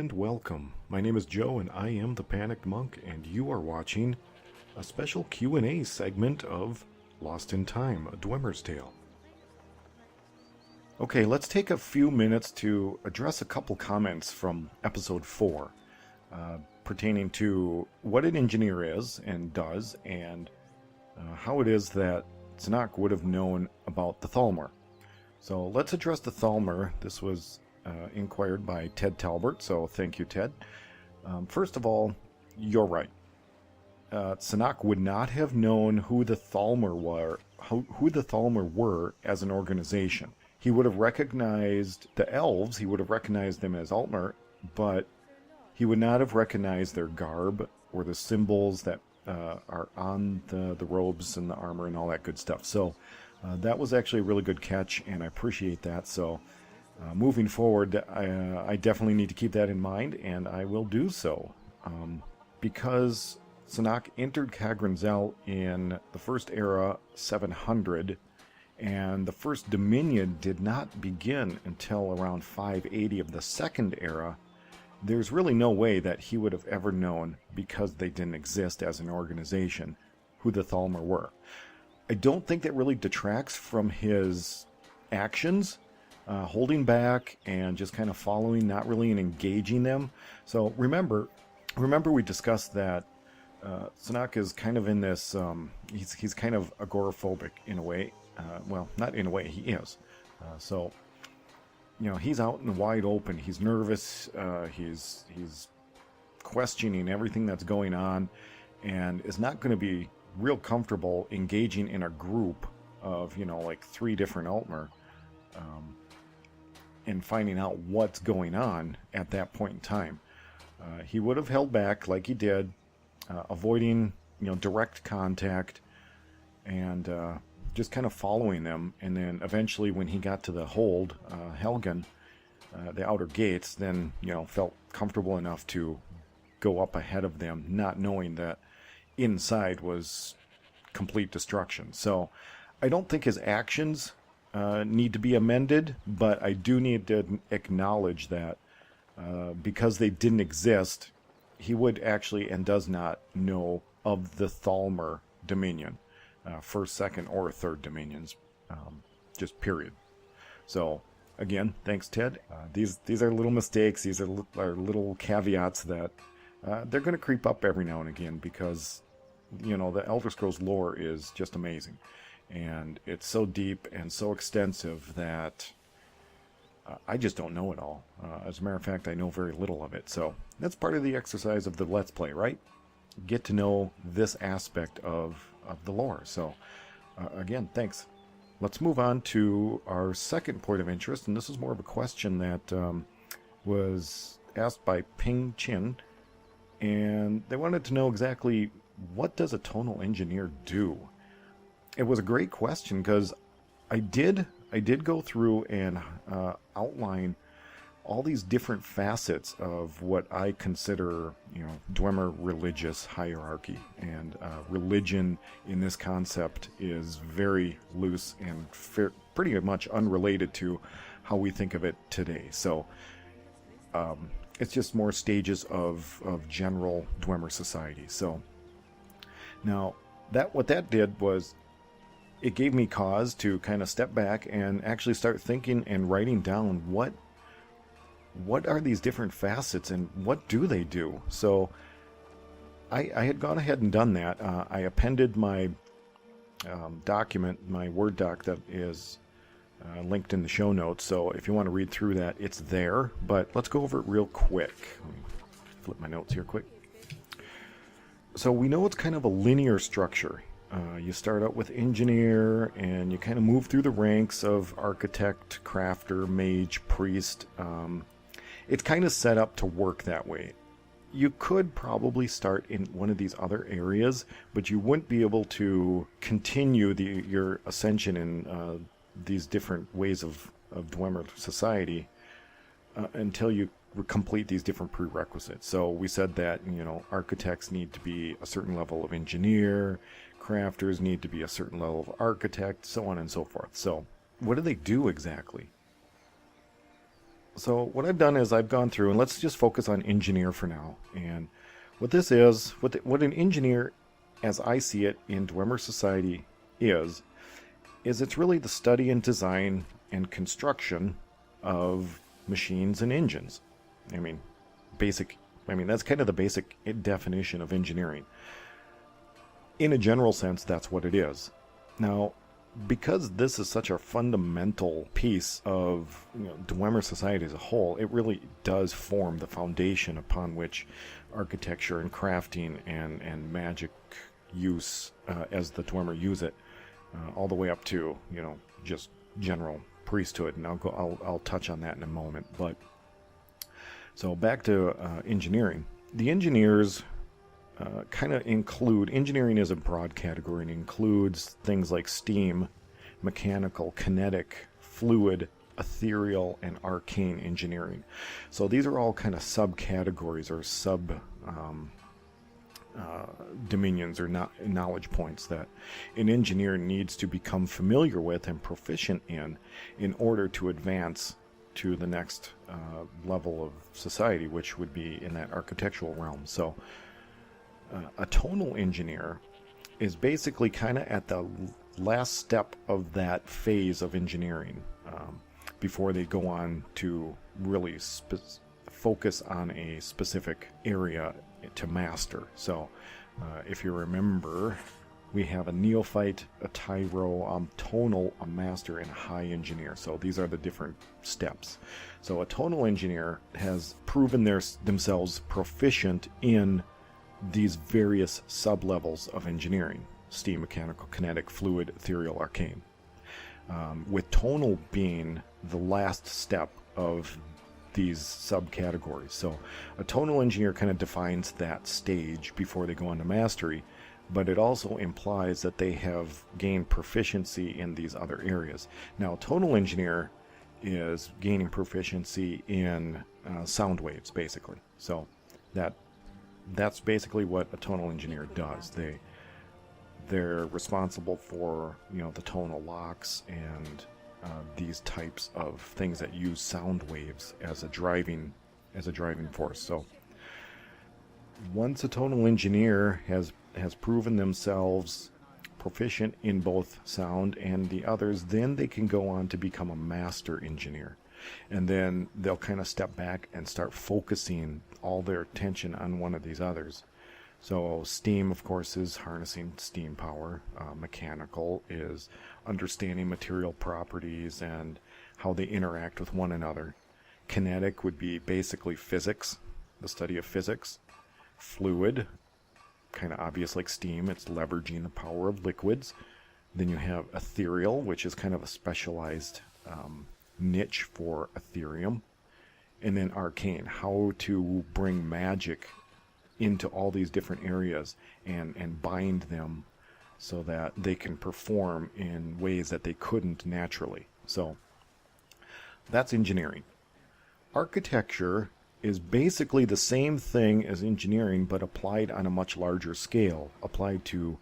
and welcome. My name is Joe and I am the Panicked Monk, and you are watching a special Q&A segment of Lost in Time, a Dwemer's Tale. Okay, let's take a few minutes to address a couple comments from episode 4 pertaining to what an engineer is and does, and how it is that Szenac would have known about the Thalmor. So let's address the Thalmor. This was inquired by Ted Talbert, so thank you, Ted. First of all, you're right. Szenac would not have known who the Thalmor were as an organization. He would have recognized the elves, he would have recognized them as Altmer, but he would not have recognized their garb or the symbols that are on the robes and the armor and all that good stuff. So that was actually a really good catch, and I appreciate that. So moving forward, I definitely need to keep that in mind, and I will do so. Because Szenac entered Khagrenzel in the first era 700, and the first Dominion did not begin until around 580 of the second era, there's really no way that he would have ever known, because they didn't exist as an organization, who the Thalmor were. I don't think that really detracts from his actions, holding back and just kind of following, not really engaging them. So remember we discussed that Szenac is kind of in this, he's kind of agoraphobic in a way. Well, not in a way, he is. So, you know, he's out in the wide open, he's nervous, he's questioning everything that's going on, and is not going to be real comfortable engaging in a group of, you know, like 3 different Altmer, and finding out what's going on at that point in time. He would have held back like he did, avoiding, you know, direct contact, and just kind of following them. And then eventually when he got to the hold, Helgen, the outer gates, then, you know, felt comfortable enough to go up ahead of them, not knowing that inside was complete destruction. So I don't think his actions need to be amended, but I do need to acknowledge that because they didn't exist, he would actually and does not know of the Thalmor Dominion, first, second, or third Dominions, just period. So again, thanks, Ted. These are little mistakes. These are little caveats that they're going to creep up every now and again, because, you know, the Elder Scrolls lore is just amazing. And it's so deep and so extensive that I just don't know it all. As a matter of fact, I know very little of it. So that's part of the exercise of the Let's Play, right? Get to know this aspect of the lore. So again, thanks. Let's move on to our second point of interest, and this is more of a question that was asked by Ping Chin, and they wanted to know exactly, what does a tonal engineer do? It was a great question, because I did go through and outline all these different facets of what I consider, you know, Dwemer religious hierarchy. And religion in this concept is very loose and pretty much unrelated to how we think of it today. So it's just more stages of general Dwemer society. So now what that did was, it gave me cause to kind of step back and actually start thinking and writing down what are these different facets and what do they do. So I had gone ahead and done that. I appended my document, my Word doc, that is linked in the show notes. So if you want to read through that, it's there. But let's go over it real quick. Let me flip my notes here quick. So we know it's kind of a linear structure. You start out with engineer, and you kind of move through the ranks of architect, crafter, mage, priest. It's kind of set up to work that way. You could probably start in one of these other areas, but you wouldn't be able to continue your ascension in these different ways of Dwemer society until you complete these different prerequisites. So we said that, you know, architects need to be a certain level of engineer, crafters need to be a certain level of architect, so on and so forth. So what do they do exactly? So what I've done is I've gone through, and let's just focus on engineer for now. And what this is, what an engineer, as I see it in Dwemer society, is it's really the study and design and construction of machines and engines. I mean, that's kind of the basic definition of engineering. In a general sense, that's what it is. Now, because this is such a fundamental piece of Dwemer society as a whole, it really does form the foundation upon which architecture and crafting and magic use as the Dwemer use it, all the way up to just general priesthood. And I'll touch on that in a moment. But so back to engineering. The engineers kind of include, engineering is a broad category and includes things like steam, mechanical, kinetic, fluid, ethereal, and arcane engineering. So these are all kind of subcategories or dominions or knowledge points that an engineer needs to become familiar with and proficient in order to advance to the next level of society, which would be in that architectural realm. So a tonal engineer is basically kind of at the last step of that phase of engineering before they go on to really focus on a specific area to master. So if you remember, we have a neophyte, a tyro, tonal, a master, and a high engineer. So these are the different steps. So a tonal engineer has proven themselves proficient in these various sub-levels of engineering: steam, mechanical, kinetic, fluid, ethereal, arcane. With tonal being the last step of these subcategories. So a tonal engineer kind of defines that stage before they go into mastery, but it also implies that they have gained proficiency in these other areas. Now, a tonal engineer is gaining proficiency in sound waves, basically. So that's basically what a tonal engineer does. They're responsible for the tonal locks and these types of things that use sound waves as a driving force. So once a tonal engineer has proven themselves proficient in both sound and the others, then they can go on to become a master engineer. And then they'll kind of step back and start focusing all their attention on one of these others. So steam, of course, is harnessing steam power. Mechanical is understanding material properties and how they interact with one another. Kinetic would be basically physics, the study of physics. Fluid, kind of obvious like steam, it's leveraging the power of liquids. Then you have ethereal, which is kind of a specialized niche for Ethereum. And then arcane, how to bring magic into all these different areas and bind them so that they can perform in ways that they couldn't naturally. So that's engineering. Architecture is basically the same thing as engineering, but applied on a much larger scale, applied to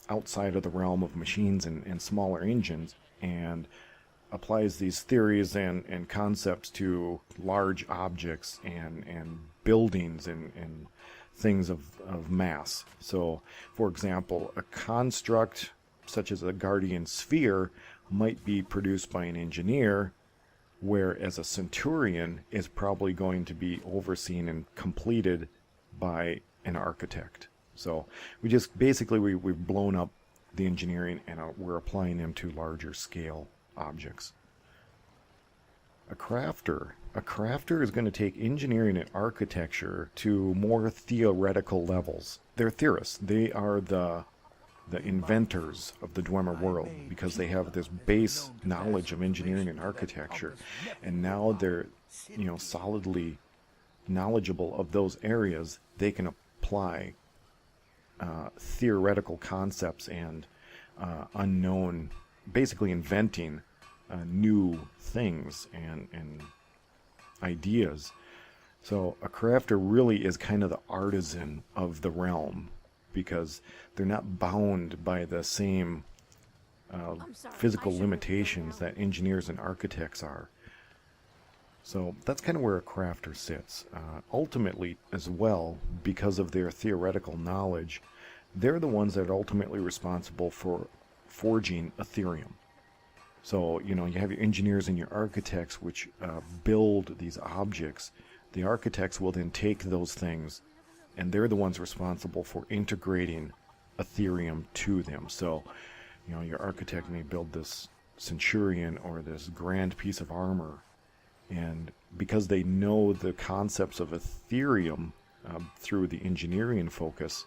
outside of the realm of machines and smaller engines, and applies these theories and concepts to large objects and buildings and things of mass. So, for example, a construct such as a guardian sphere might be produced by an engineer, whereas a centurion is probably going to be overseen and completed by an architect. So we just basically we've blown up the engineering and we're applying them to larger scale objects. A crafter is going to take engineering and architecture to more theoretical levels. They're theorists. They are the inventors of the Dwemer world, because they have this base knowledge of engineering and architecture, and now they're solidly knowledgeable of those areas. They can apply theoretical concepts and unknown, basically inventing new things and ideas. So a crafter really is kind of the artisan of the realm, because they're not bound by the same physical limitations that engineers and architects are. So that's kind of where a crafter sits. Ultimately, as well, because of their theoretical knowledge, they're the ones that are ultimately responsible for forging Ethereum. So, you have your engineers and your architects which build these objects. The architects will then take those things, and they're the ones responsible for integrating Ethereum to them. So, your architect may build this centurion or this grand piece of armor, and because they know the concepts of Ethereum through the engineering focus,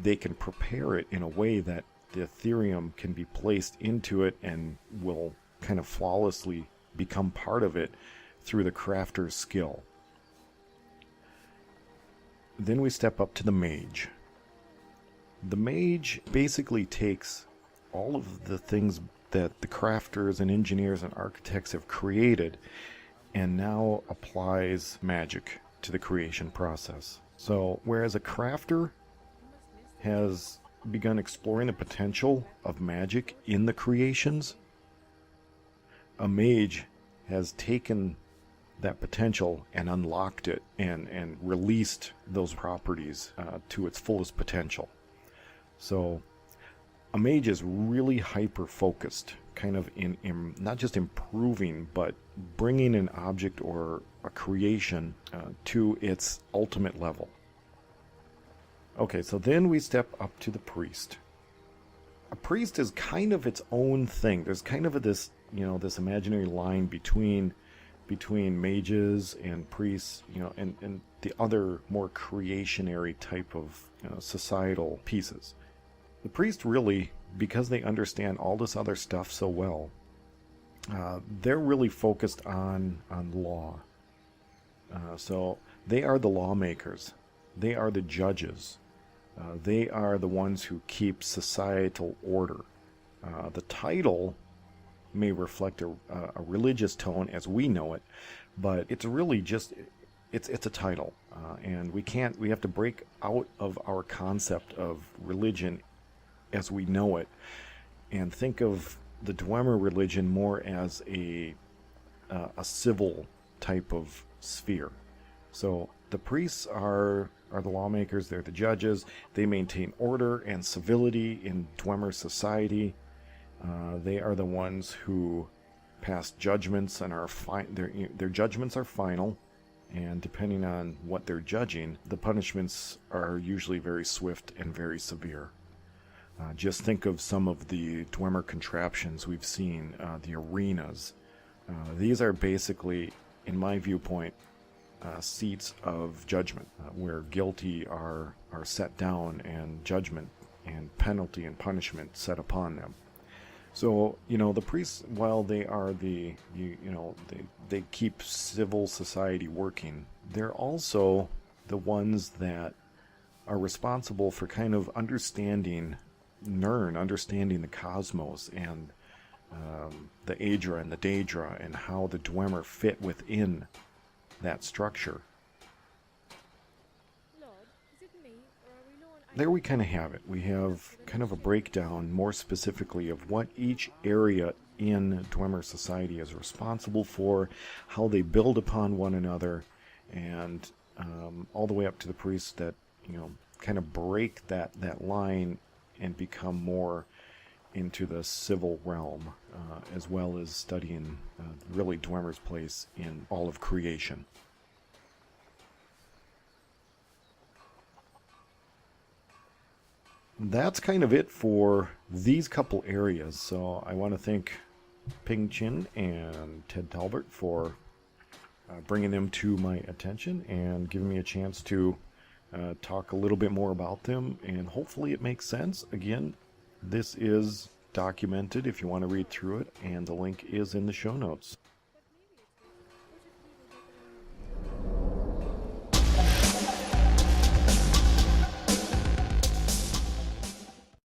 they can prepare it in a way that the Ethereum can be placed into it and will kind of flawlessly become part of it through the crafter's skill. Then we step up to the Mage. The Mage basically takes all of the things that the crafters and engineers and architects have created and now applies magic to the creation process. So whereas a crafter has begun exploring the potential of magic in the creations, a mage has taken that potential and unlocked it and released those properties to its fullest potential. So a mage is really hyper-focused, kind of in not just improving, but bringing an object or a creation to its ultimate level. Okay, so then we step up to the priest. A priest is kind of its own thing. There's kind of this imaginary line between mages and priests, and the other more creationary type of societal pieces. The priest really, because they understand all this other stuff so well, they're really focused on law. So they are the lawmakers. They are the judges. They are the ones who keep societal order. The title may reflect a religious tone as we know it, but it's really just it's a title, and we have to break out of our concept of religion as we know it and think of the Dwemer religion more as a civil type of sphere. So the priests are the lawmakers, they're the judges, they maintain order and civility in Dwemer society. They are the ones who pass judgments and their judgments are final, and depending on what they're judging, the punishments are usually very swift and very severe. Just think of some of the Dwemer contraptions we've seen, the arenas. These are basically, in my viewpoint, seats of judgment, where guilty are set down and judgment and penalty and punishment set upon them. So, the priests, while they are they keep civil society working, they're also the ones that are responsible for kind of understanding the cosmos and the Aedra and the Daedra and how the Dwemer fit within that structure. There we kind of have it. We have kind of a breakdown more specifically of what each area in Dwemer society is responsible for, how they build upon one another, and all the way up to the priests that kind of break that line and become more into the civil realm, as well as studying really Dwemer's place in all of creation. That's kind of it for these couple areas. So I want to thank Ping Chin and Ted Talbert for bringing them to my attention and giving me a chance to talk a little bit more about them, and hopefully it makes sense. Again, this is documented if you want to read through it, and the link is in the show notes.